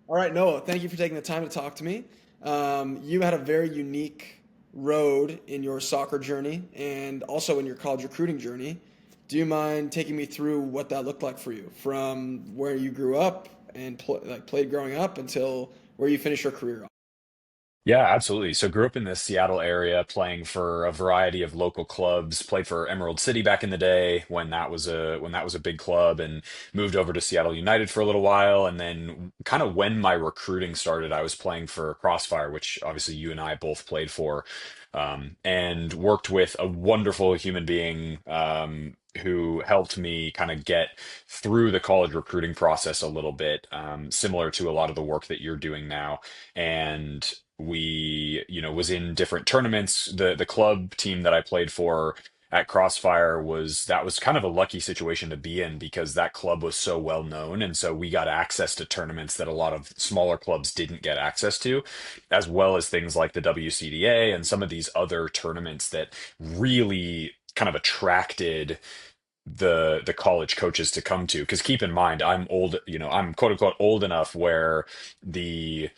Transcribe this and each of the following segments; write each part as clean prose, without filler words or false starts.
All right, Noah, thank you for taking the time to talk to me. You had a very unique road in your soccer journey and also in your college recruiting journey. Do you mind taking me through what that looked like for you from where you grew up and played growing up until where you finished your career? Yeah, absolutely. So grew up in the Seattle area playing for a variety of local clubs, played for Emerald City back in the day when that was a big club and moved over to Seattle United for a little while and then kind of when my recruiting started, I was playing for Crossfire, which obviously you and I both played for. And worked with a wonderful human being who helped me kind of get through the college recruiting process a little bit, similar to a lot of the work that you're doing now. And we was in different tournaments. The club team that I played for at Crossfire was kind of a lucky situation to be in because that club was so well known, and so we got access to tournaments that a lot of smaller clubs didn't get access to, as well as things like the WCDA and some of these other tournaments that really kind of attracted the college coaches to come to. Because keep in mind, I'm old, I'm quote unquote old enough where the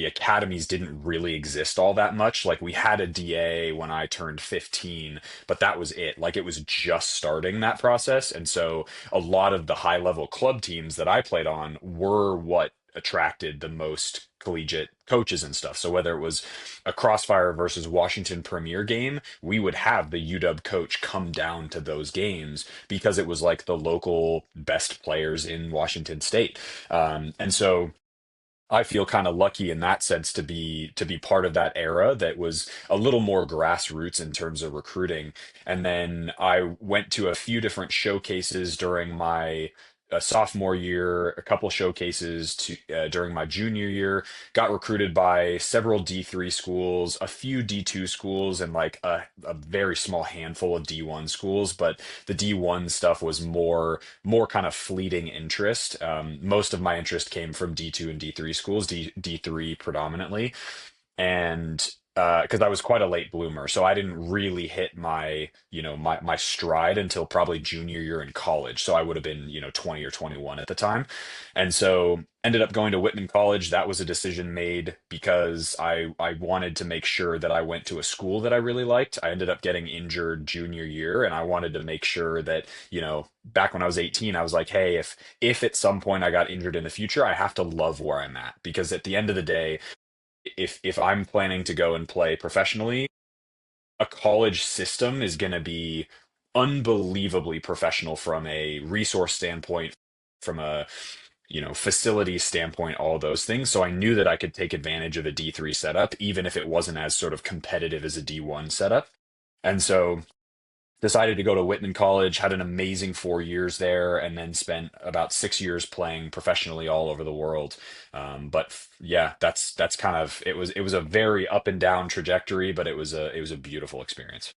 academies didn't really exist all that much. Like we had a DA when I turned 15, but that was it. Like it was just starting that process. And so a lot of the high level club teams that I played on were what attracted the most collegiate coaches and stuff. So whether it was a Crossfire versus Washington Premier game, we would have the UW coach come down to those games because it was like the local best players in Washington State. And so I feel kind of lucky in that sense to be part of that era that was a little more grassroots in terms of recruiting. And then I went to a few different showcases during my sophomore year, a couple showcases during my junior year. Got recruited by several D3 schools, a few D2 schools, and like a very small handful of D1 schools. But the D1 stuff was more kind of fleeting interest. Most of my interest came from D2 and D3 schools, D3 predominantly, and because I was quite a late bloomer, so I didn't really hit my stride until probably junior year in college. So I would have been 20 or 21 at the time, and so ended up going to Whitman College. That was a decision made because I wanted to make sure that I went to a school that I really liked. I ended up getting injured junior year, and I wanted to make sure that back when I was 18, I was like, hey, if at some point I got injured in the future, I have to love where I'm at because at the end of the day if I'm planning to go and play professionally, a college system is going to be unbelievably professional from a resource standpoint, from a facility standpoint, all those things. So I knew that I could take advantage of a D3 setup, even if it wasn't as sort of competitive as a D1 setup. And so decided to go to Whitman College, had an amazing 4 years there, and then spent about 6 years playing professionally all over the world. Yeah, that's kind of it was a very up and down trajectory, but it was a beautiful experience.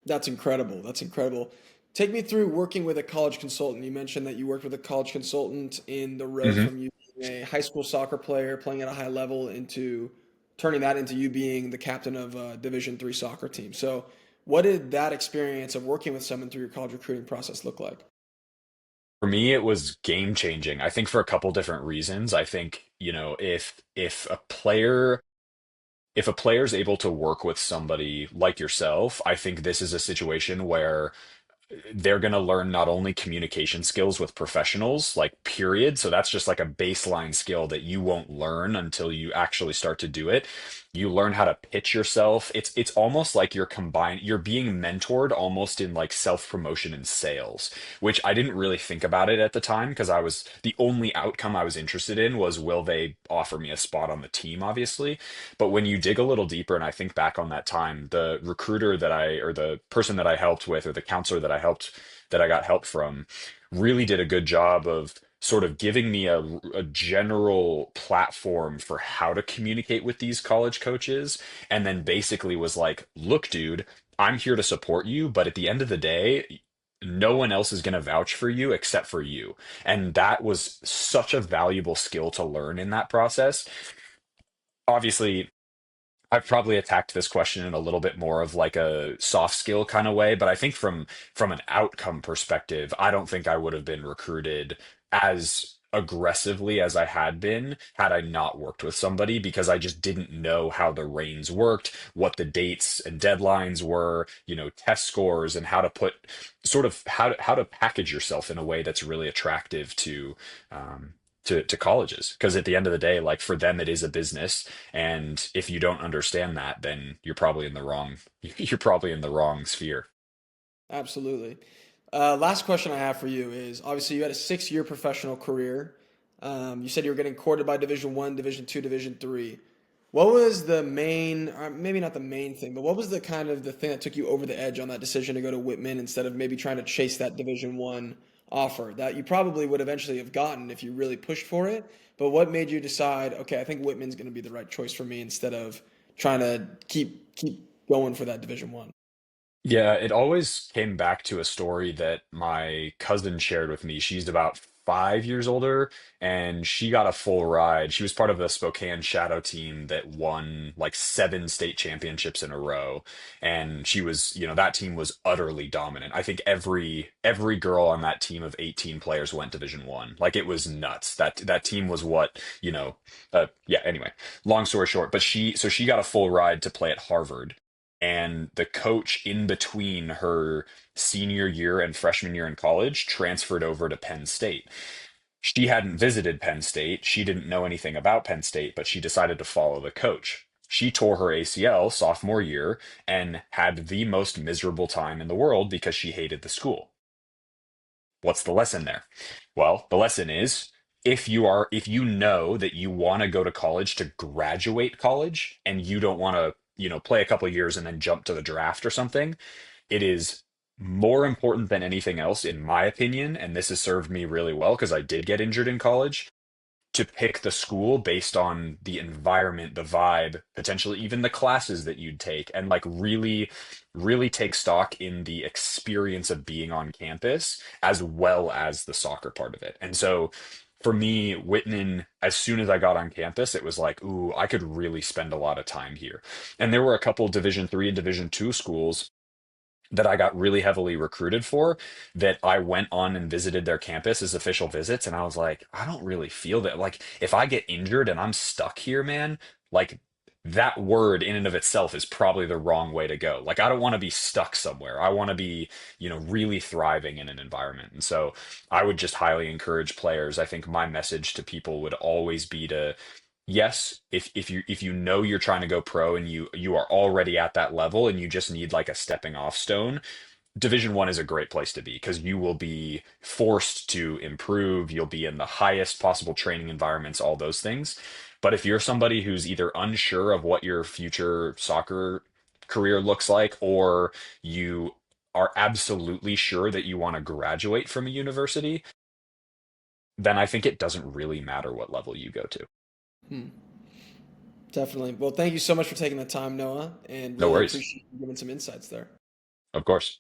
That's incredible. That's incredible. Take me through working with a college consultant. You mentioned that you worked with a college consultant in the road hmm from you being a high school soccer player, playing at a high level, into turning that into you being the captain of a Division III soccer team. So, what did that experience of working with someone through your college recruiting process look like? For me, it was game changing. I think for a couple different reasons. I think, if a player is able to work with somebody like yourself, I think this is a situation where they're going to learn not only communication skills with professionals, like period. So that's just like a baseline skill that you won't learn until you actually start to do it. You learn how to pitch yourself. It's almost like you're being mentored almost in like self-promotion and sales, which I didn't really think about it at the time because I was the only outcome I was interested in was will they offer me a spot on the team, obviously. But when you dig a little deeper and I think back on that time, the recruiter or the person that I helped with, or the counselor that I got help from, really did a good job of sort of giving me a general platform for how to communicate with these college coaches. And then basically was like, look, dude, I'm here to support you. But at the end of the day, no one else is going to vouch for you except for you. And that was such a valuable skill to learn in that process. Obviously, I've probably attacked this question in a little bit more of like a soft skill kind of way, but I think from an outcome perspective, I don't think I would have been recruited as aggressively as I had been had I not worked with somebody, because I just didn't know how the reins worked, what the dates and deadlines were, test scores, and how to put sort of how to package yourself in a way that's really attractive um, to colleges. Because at the end of the day, like for them, it is a business, and if you don't understand that, then you're probably in the wrong you're probably in the wrong sphere. Absolutely. Last question I have for you is obviously you had a 6 year professional career. You said you were getting courted by Division 1, Division 2, Division 3. What was the main, or maybe not the main thing, but what was the kind of the thing that took you over the edge on that decision to go to Whitman instead of maybe trying to chase that Division 1 offer that you probably would eventually have gotten if you really pushed for it? But what made you decide, okay, I think Whitman's going to be the right choice for me instead of trying to keep going for that Division 1? Yeah, it always came back to a story that my cousin shared with me. She's about 5 years older, and she got a full ride. She was part of the Spokane Shadow team that won like 7 state championships in a row. And that team was utterly dominant. I think every girl on that team of 18 players went Division 1. Like it was nuts. That team was yeah, anyway, long story short, but she got a full ride to play at Harvard, and the coach in between her senior year and freshman year in college transferred over to Penn State. She hadn't visited Penn State. She didn't know anything about Penn State, but she decided to follow the coach. She tore her ACL sophomore year and had the most miserable time in the world because she hated the school. What's the lesson there? Well, the lesson is if you know that you want to go to college to graduate college and you don't want to, play a couple of years and then jump to the draft or something, it is more important than anything else, in my opinion. And this has served me really well because I did get injured in college, to pick the school based on the environment, the vibe, potentially even the classes that you'd take, and like really, really take stock in the experience of being on campus as well as the soccer part of it. And so for me, Whitman, as soon as I got on campus, it was like, ooh, I could really spend a lot of time here. And there were a couple Division 3 and Division 2 schools that I got really heavily recruited for, that I went on and visited their campus as official visits. And I was like, I don't really feel that. Like, if I get injured and I'm stuck here, man, like that word in and of itself is probably the wrong way to go. Like, I don't want to be stuck somewhere. I want to be, really thriving in an environment. And so I would just highly encourage players. I think my message to people would always be to, yes, if you know you're trying to go pro and you are already at that level and you just need like a stepping off stone, Division 1 is a great place to be because you will be forced to improve. You'll be in the highest possible training environments, all those things. But if you're somebody who's either unsure of what your future soccer career looks like, or you are absolutely sure that you want to graduate from a university, then I think it doesn't really matter what level you go to. Hmm. Definitely. Well, thank you so much for taking the time, Noah, and No really worries. appreciate you giving some insights there. Of course.